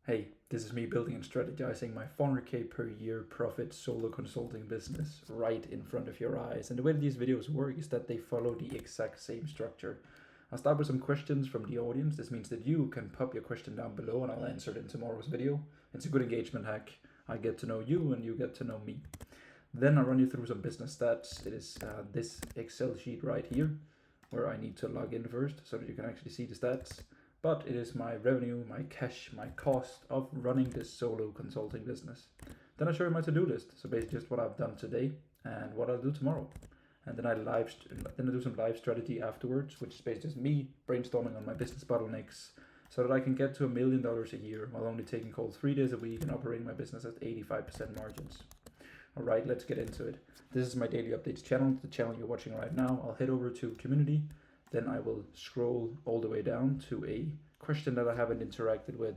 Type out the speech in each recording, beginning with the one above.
Hey, this is me building and strategizing my 400k per year profit solo consulting business right in front of your eyes. And the way these videos work is that they follow the exact same structure. I'll start with some questions from the audience. This means that you can pop your question down below and I'll answer it in tomorrow's video. It's a good engagement hack. I get to know you and you get to know me. Then I'll run you through some business stats. It is this Excel sheet right here where I need to log in first so that you can actually see the stats. But it is my revenue, my cash, my cost of running this solo consulting business. Then I show you my to-do list. So basically just what I've done today and what I'll do tomorrow. And then I do some live strategy afterwards, which is basically just me brainstorming on my business bottlenecks so that I can get to $1 million a year while only taking calls 3 days a week and operating my business at 85% margins. All right, let's get into it. This is my daily updates channel, the channel you're watching right now. I'll head over to community. Then I will scroll all the way down to a question that I haven't interacted with.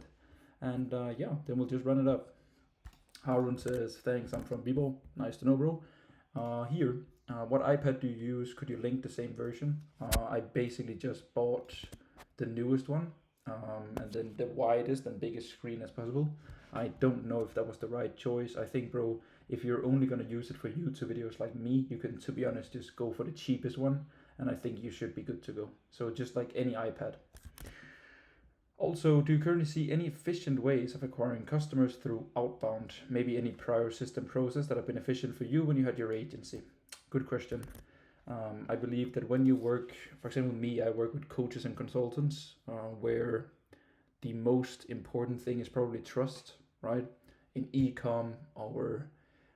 And then we'll just run it up. Harun says, thanks, I'm from Bibo. Nice to know, bro. What iPad do you use? Could you link the same version? I basically just bought the newest one and then the widest and biggest screen as possible. I don't know if that was the right choice. I think, bro, if you're only going to use it for YouTube videos like me, you can, to be honest, just go for the cheapest one. And I think you should be good to go. So just like any iPad. Also, do you currently see any efficient ways of acquiring customers through outbound? Maybe any prior system process that have been efficient for you when you had your agency? Good question. I believe that when you work, for example, me, I work with coaches and consultants where the most important thing is probably trust, right? In e-com or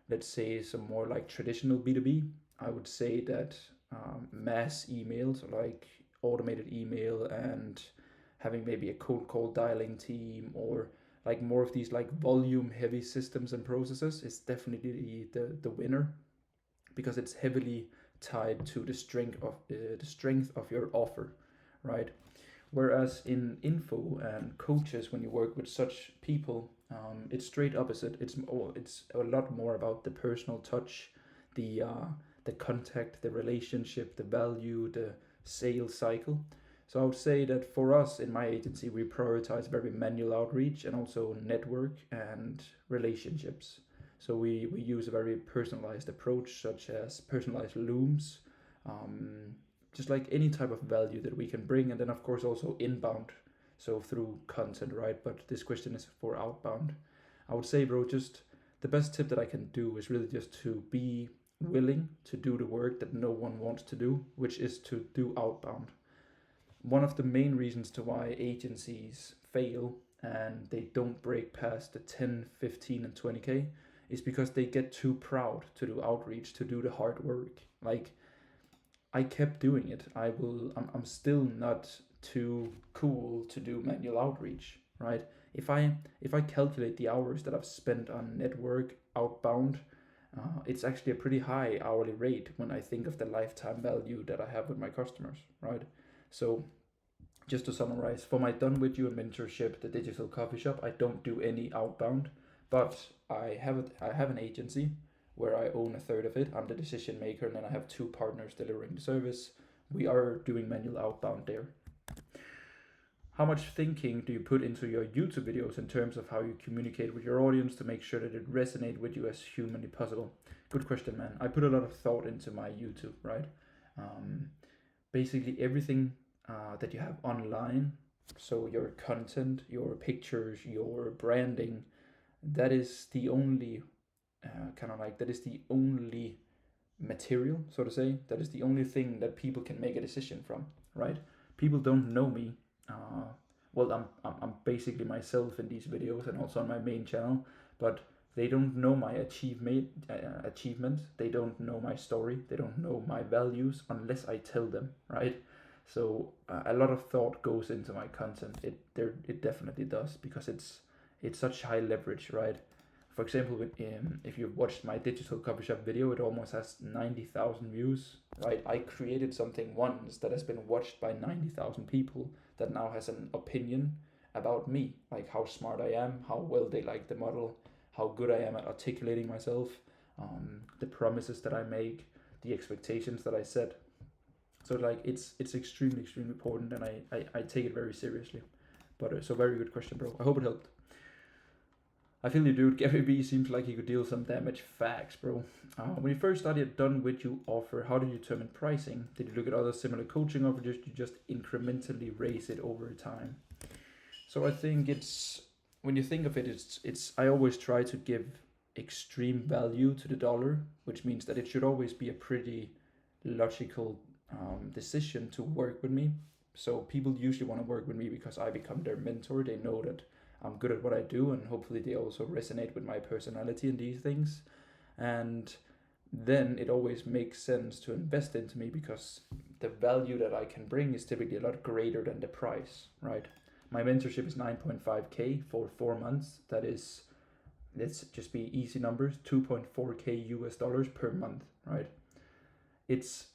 let's say some more like traditional B2B, I would say that mass emails like automated email and having maybe a cold call dialing team or like more of these like volume heavy systems and processes is definitely the winner because it's heavily tied to the strength of your offer, right? Whereas in info and coaches, when you work with such people, it's straight opposite. It's a lot more about the personal touch, the contact, the relationship, the value, the sales cycle. So I would say that for us in my agency, we prioritize very manual outreach and also network and relationships. So we use a very personalized approach, such as personalized looms, just like any type of value that we can bring. And then, of course, also inbound. So through content, right? But this question is for outbound. I would say, bro, just the best tip that I can do is really just to be willing to do the work that no one wants to do, which is to do outbound. One of the main reasons to why agencies fail and they don't break past the 10, 15, and 20K is because they get too proud to do outreach, to do the hard work. Like, I kept doing it. I'm still not too cool to do manual outreach, right? If I calculate the hours that I've spent on network outbound, it's actually a pretty high hourly rate when I think of the lifetime value that I have with my customers, right? So just to summarize, for my Done With You and mentorship, the digital coffee shop, I don't do any outbound, but I have an agency where I own a third of it. I'm the decision maker, and then I have two partners delivering the service. We are doing manual outbound there. How much thinking do you put into your YouTube videos in terms of how you communicate with your audience to make sure that it resonates with you as humanly possible? Good question, man. I put a lot of thought into my YouTube, right? Basically everything that you have online, so your content, your pictures, your branding, that is the only that is the only material, so to say. That is the only thing that people can make a decision from, right? People don't know me. I'm basically myself in these videos and also on my main channel, but they don't know my achievement. They don't know my story. They don't know my values unless I tell them, right? So a lot of thought goes into my content. It definitely does because it's such high leverage, right? For example, if you've watched my digital coffee shop video, it almost has 90,000 views, right? I created something once that has been watched by 90,000 people that now has an opinion about me, like how smart I am, how well they like the model, how good I am at articulating myself, the promises that I make, the expectations that I set. So like it's extremely important, and I take it very seriously. But so very good question, bro. I hope it helped. I feel you, dude. Gary Vee seems like he could deal some damage. Facts, bro. When you first started done what you offer, how did you determine pricing? Did you look at other similar coaching offers? Did you just incrementally raise it over time? So I think it's, when you think of it, it's I always try to give extreme value to the dollar, which means that it should always be a pretty logical decision to work with me. So people usually want to work with me because I become their mentor. They know that I'm good at what I do, and hopefully they also resonate with my personality and these things. And then it always makes sense to invest into me because the value that I can bring is typically a lot greater than the price, right? My mentorship is 9.5K for 4 months. That is, let's just be easy numbers, 2.4K US dollars per month, right? It's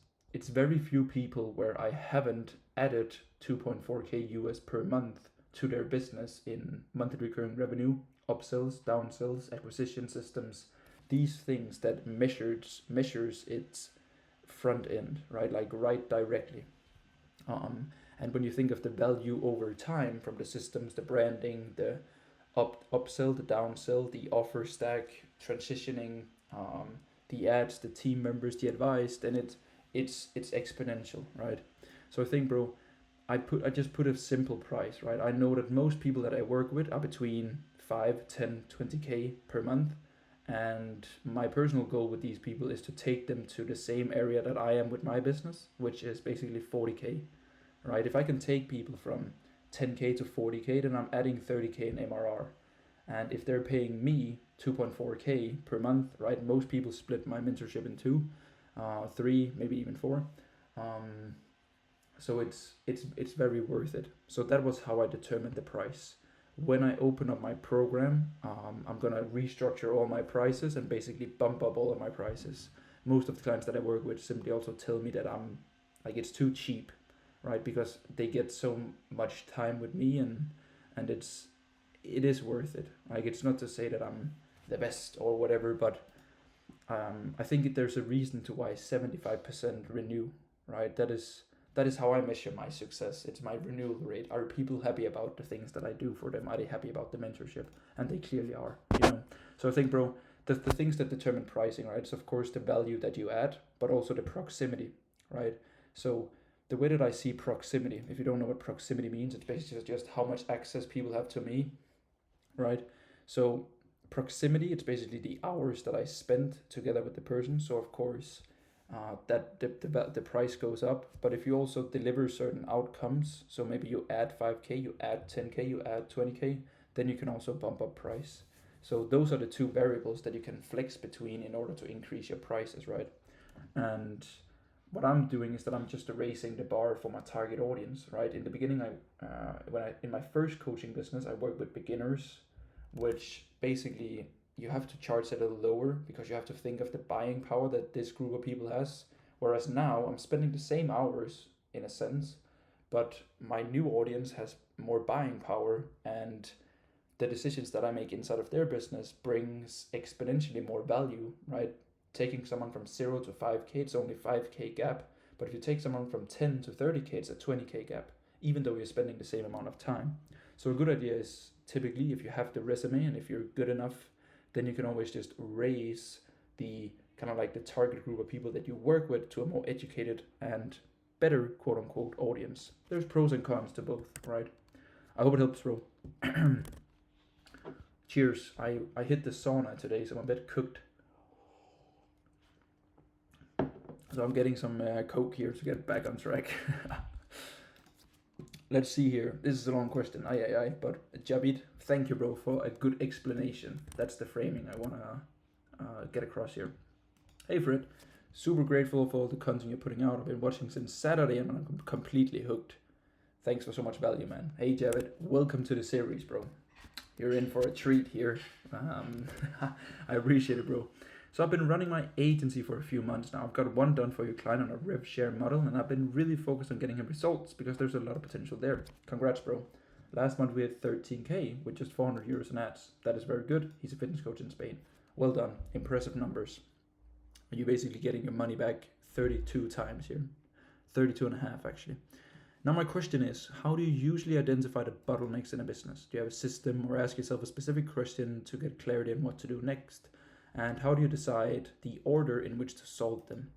very few people where I haven't added 2.4K US per month to their business in monthly recurring revenue, upsells, downsells, acquisition systems, these things that measures its front end, right? Like right directly. And when you think of the value over time from the systems, the branding, the upsell, the downsell, the offer stack, transitioning, the ads, the team members, the advice, then it's exponential, right? So I think, bro, I just put a simple price, right? I know that most people that I work with are between 5, 10, 20K per month. And my personal goal with these people is to take them to the same area that I am with my business, which is basically 40K, right? If I can take people from 10K to 40K, then I'm adding 30K in MRR. And if they're paying me 2.4K per month, right? Most people split my mentorship in two, 3, maybe even 4. So it's very worth it. So that was how I determined the price. When I open up my program, I'm gonna restructure all my prices and basically bump up all of my prices. Most of the clients that I work with simply also tell me that I'm like, it's too cheap, right? Because they get so much time with me, and it is worth it. Like, it's not to say that I'm the best or whatever, but I think there's a reason to why 75% renew, right? That is how I measure my success. It's my renewal rate. Are people happy about the things that I do for them? Are they happy about the mentorship? And they clearly are, you know. So I think, bro, the things that determine pricing, right? It's of course the value that you add, but also the proximity, right? So the way that I see proximity, if you don't know what proximity means, it's basically just how much access people have to me, right? So proximity, it's basically the hours that I spend together with the person. So of course, that the price goes up. But if you also deliver certain outcomes, so maybe you add 5K, you add 10K, you add 20K, then you can also bump up price. So those are the two variables that you can flex between in order to increase your prices, right? And what I'm doing is that I'm just raising the bar for my target audience, right? In the beginning, in my first coaching business, I worked with beginners, which basically you have to charge it a little lower because you have to think of the buying power that this group of people has. Whereas now I'm spending the same hours in a sense, but my new audience has more buying power, and the decisions that I make inside of their business brings exponentially more value, right? Taking someone from 0 to 5K, it's only 5K gap. But if you take someone from 10 to 30K, it's a 20K gap, even though you're spending the same amount of time. So a good idea is typically, if you have the resume and if you're good enough, then you can always just raise the kind of like the target group of people that you work with to a more educated and better quote unquote audience. There's pros and cons to both, right? I hope it helps, bro. Cheers. I hit the sauna today, so I'm a bit cooked. So I'm getting some Coke here to get back on track. Let's see here. This is a long question. But Javid, thank you, bro, for a good explanation. That's the framing I want to get across here. Hey, Fred. Super grateful for all the content you're putting out. I've been watching since Saturday and I'm completely hooked. Thanks for so much value, man. Hey, Javid. Welcome to the series, bro. You're in for a treat here. I appreciate it, bro. So I've been running my agency for a few months now. I've got one done for your client on a rev share model, and I've been really focused on getting him results because there's a lot of potential there. Congrats, bro. Last month we had 13K with just 400 euros in ads. That is very good. He's a fitness coach in Spain. Well done. Impressive numbers. You're basically getting your money back 32 times here. 32 and a half, actually. Now my question is, how do you usually identify the bottlenecks in a business? Do you have a system, or ask yourself a specific question to get clarity on what to do next? And how do you decide the order in which to solve them?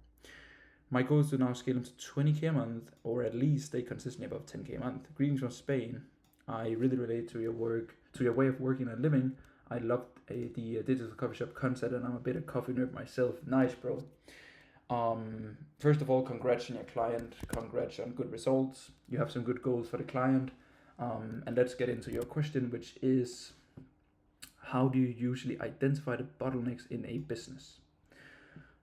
My goal is to now scale them to 20k a month, or at least stay consistently above 10k a month. Greetings from Spain. I really relate to your work, to your way of working and living. I love the digital coffee shop concept, and I'm a bit of coffee nerd myself. Nice, bro. First of all, congrats on your client. Congrats on good results. You have some good goals for the client. And let's get into your question, which is, how do you usually identify the bottlenecks in a business?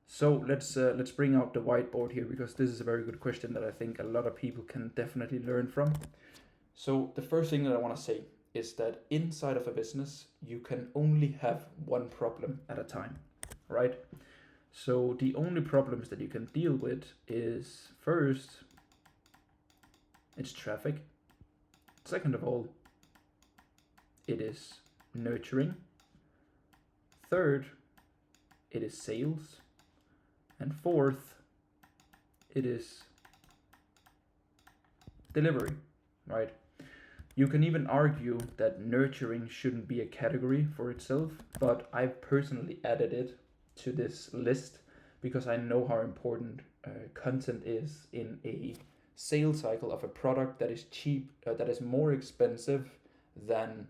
So let's bring out the whiteboard here, because this is a very good question that I think a lot of people can definitely learn from. So the first thing that I want to say is that inside of a business, you can only have one problem at a time, right? So the only problems that you can deal with is, first, it's traffic. Second of all, it is nurturing. Third, it is sales. And fourth, it is delivery, right? You can even argue that nurturing shouldn't be a category for itself, but I've personally added it to this list because I know how important content is in a sales cycle of a product that is cheap, that is more expensive than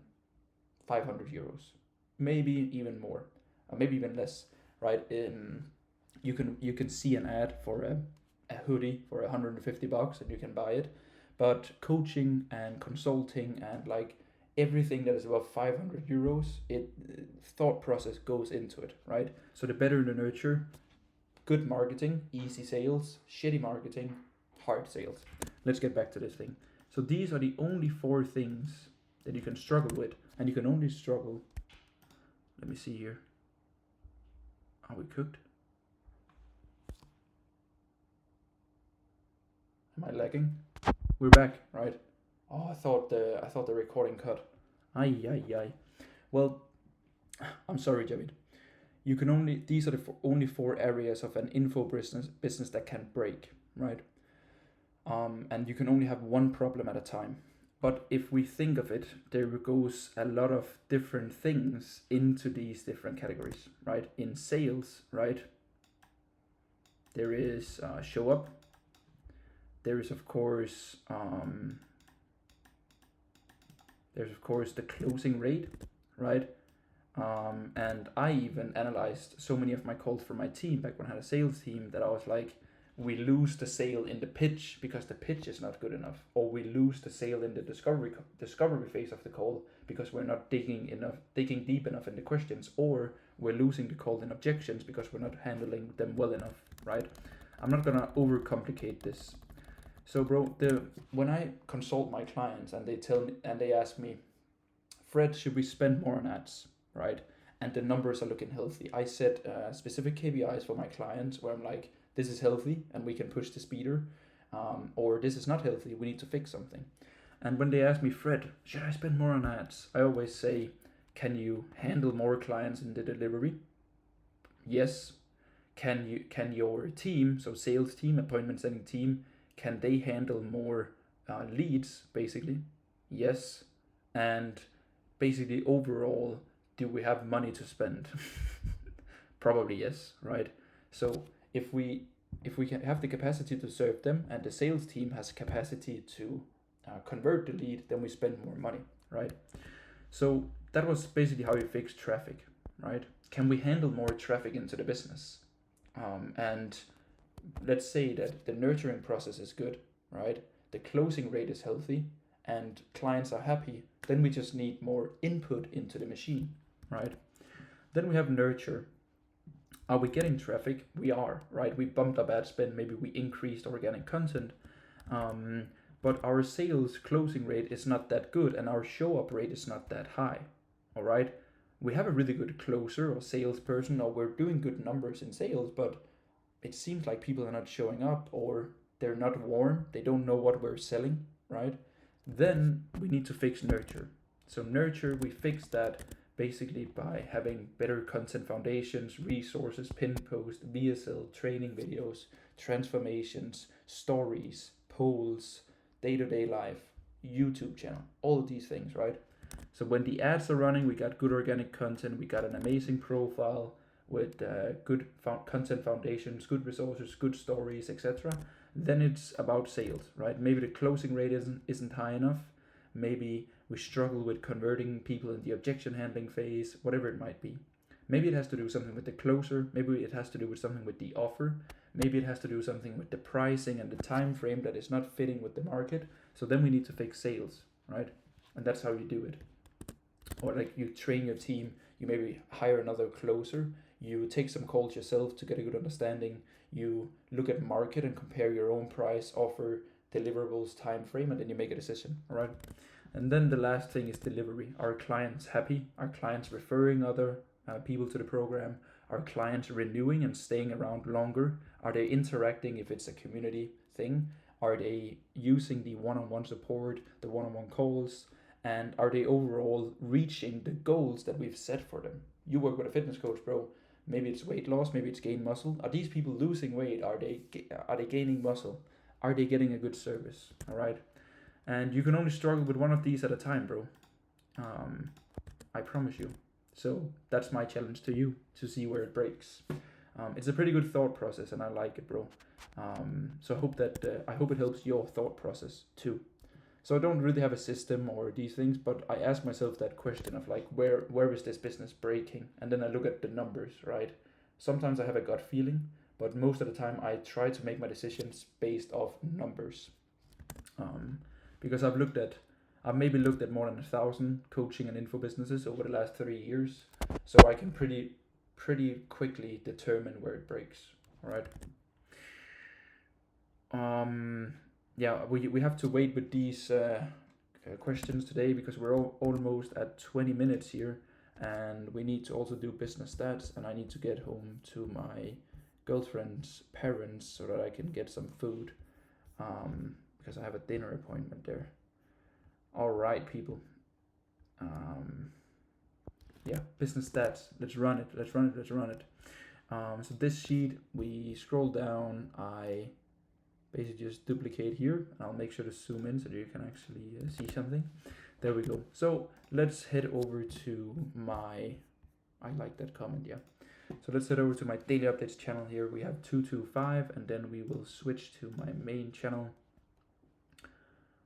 500 euros, maybe even more, or maybe even less, right? You can see an ad for a hoodie for 150 bucks and you can buy it, but coaching and consulting and like everything that is above 500 euros, thought process goes into it, right? So the better the nurture, good marketing, easy sales, shitty marketing, hard sales. Let's get back to this thing. So these are the only 4 things that you can struggle with, and you can only struggle. Let me see here. Are we cooked? Am I lagging? We're back, right? Oh, I thought the recording cut. Ay. Well, I'm sorry, Javid. These are the only 4 areas of an info business that can break, right? And you can only have one problem at a time. But if we think of it, there goes a lot of different things into these different categories, right? In sales, right? There is show up. There is of course the closing rate, right? And I even analyzed so many of my calls for my team back when I had a sales team that I was like, we lose the sale in the pitch because the pitch is not good enough, or we lose the sale in the discovery phase of the call because we're not digging deep enough in the questions, or we're losing the call in objections because we're not handling them well enough, right? I'm not gonna overcomplicate this. So bro, when I consult my clients and they ask me, Fred, should we spend more on ads, right? And the numbers are looking healthy. I set specific KPIs for my clients where I'm like, this is healthy and we can push the speeder, or this is not healthy, we need to fix something. And when they ask me, Fred, should I spend more on ads? I always say, can you handle more clients in the delivery? Yes. Can your team, so sales team, appointment setting team, can they handle more leads, basically? Yes. And basically overall, do we have money to spend? Probably yes, right? So if we can have the capacity to serve them and the sales team has capacity to convert the lead, then we spend more money, right? So that was basically how you fix traffic, right? Can we handle more traffic into the business? And let's say that the nurturing process is good, right? The closing rate is healthy and clients are happy. Then we just need more input into the machine, right? Then we have nurture. Are we getting traffic? We are, right? We bumped up ad spend, maybe we increased organic content, but our sales closing rate is not that good and our show up rate is not that high, all right? We have a really good closer or salesperson, or we're doing good numbers in sales, but it seems like people are not showing up, or they're not warm, they don't know what we're selling, right? Then we need to fix nurture. So nurture, we fix that basically by having better content foundations, resources, pin post, VSL, training videos, transformations, stories, polls, day-to-day life, YouTube channel, all of these things, right? So when the ads are running, we got good organic content, we got an amazing profile with good content foundations, good resources, good stories, etc. Then it's about sales, right? Maybe the closing rate isn't high enough. Maybe we struggle with converting people in the objection handling phase, whatever it might be. Maybe it has to do something with the closer. Maybe it has to do with something with the offer. Maybe it has to do something with the pricing and the time frame that is not fitting with the market. So then we need to fix sales, right? And that's how you do it. Or like you train your team, you maybe hire another closer, you take some calls yourself to get a good understanding, you look at market and compare your own price, offer, deliverables, time frame, and then you make a decision, all right? And then the last thing is delivery. Are clients happy? Are clients referring other people to the program? Are clients renewing and staying around longer? Are they interacting if it's a community thing? Are they using the one-on-one support, the one-on-one calls? And are they overall reaching the goals that we've set for them? You work with a fitness coach, bro. Maybe it's weight loss, maybe it's gain muscle. Are these people losing weight? Are they gaining muscle? Are they getting a good service? All right. And you can only struggle with one of these at a time, bro. I promise you. So that's my challenge to you, to see where it breaks. It's a pretty good thought process, and I like it, bro. So I hope it helps your thought process too. So I don't really have a system or these things, but I ask myself that question of like, where is this business breaking? And then I look at the numbers, right? Sometimes I have a gut feeling, but most of the time I try to make my decisions based off numbers. Because I've maybe looked at more than 1,000 coaching and info businesses over the last 3 years, so I can pretty quickly determine where it breaks. All right. Yeah, we have to wait with these questions today because we're almost at 20 minutes here, and we need to also do business stats, and I need to get home to my girlfriend's parents so that I can get some food, because I have a dinner appointment there. All right, people. Yeah, business stats. Let's run it. So this sheet, we scroll down. I basically just duplicate here, and I'll make sure to zoom in so that you can actually see something. There we go. So let's head over to my, I like that comment, yeah. So let's head over to my daily updates channel here. We have 225, and then we will switch to my main channel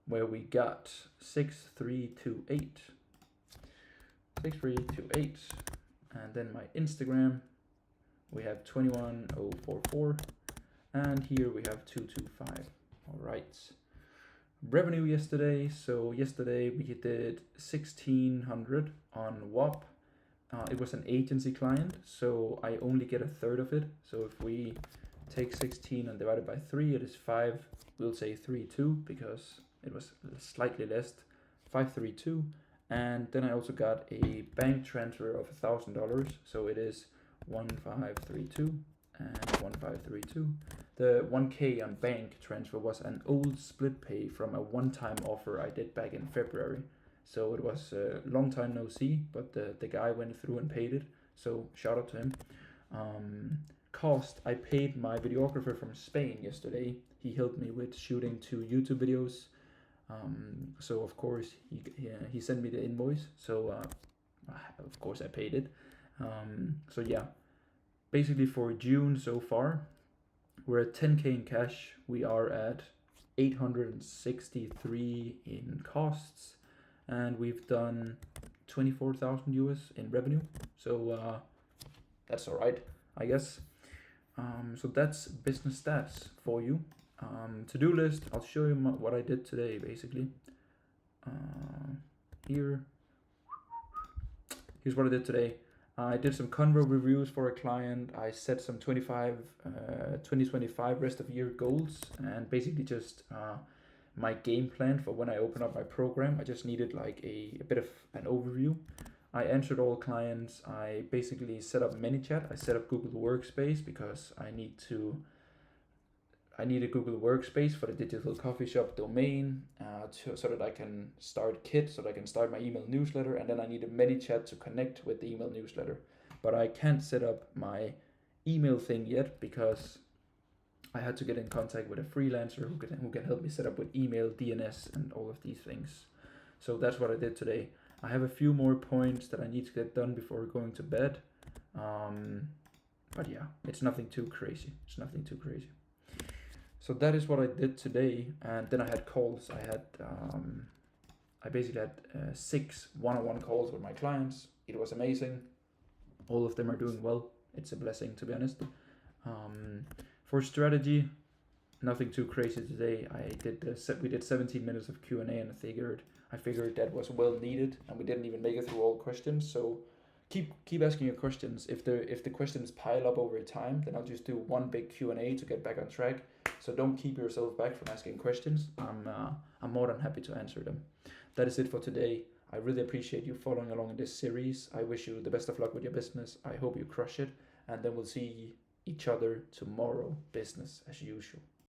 where we got 6328. 6328. And then my Instagram, we have 21044. And here we have 225. All right. Revenue yesterday. So yesterday we did 1,600 on WAP. It was an agency client, so I only get a third of it. So if we take 16 and divide it by 3, it is 5. We'll say 32 because it was slightly less. 532. And then I also got a bank transfer of $1,000. So it is 1532 and 1532. The 1K on bank transfer was an old split pay from a one-time offer I did back in February. So it was a long time no see, but the guy went through and paid it. So shout out to him. Cost, I paid my videographer from Spain yesterday. He helped me with shooting 2 YouTube videos. So of course he sent me the invoice. So of course I paid it. So yeah, basically for June so far, we're at 10K in cash. We are at 863 in costs, and we've done 24,000 US in revenue. So that's all right, I guess. So that's business stats for you. To-do list, I'll show you what I did today, basically. Here's what I did today. I did some convo reviews for a client. I set some 2025 rest of year goals, and basically just my game plan for when I open up my program. I just needed like a bit of an overview. I answered all clients. I basically set up ManyChat. I set up Google Workspace because I need a Google Workspace for the digital coffee shop domain, so that I can start Kit, so that I can start my email newsletter, and then I need a ManyChat to connect with the email newsletter. But I can't set up my email thing yet because I had to get in contact with a freelancer who can help me set up with email, DNS, and all of these things. So that's what I did today. I have a few more points that I need to get done before going to bed. But yeah, it's nothing too crazy. So that is what I did today. And then I had calls. I basically had 6 one-on-one calls with my clients. It was amazing. All of them are doing well. It's a blessing, to be honest. For strategy, nothing too crazy today. We did 17 minutes of Q&A, and I figured that was well needed, and we didn't even make it through all questions. So keep asking your questions. If the questions pile up over time, then I'll just do one big Q&A to get back on track. So don't keep yourself back from asking questions. I'm more than happy to answer them. That is it for today. I really appreciate you following along in this series. I wish you the best of luck with your business. I hope you crush it, and then we'll see each other tomorrow. Business as usual.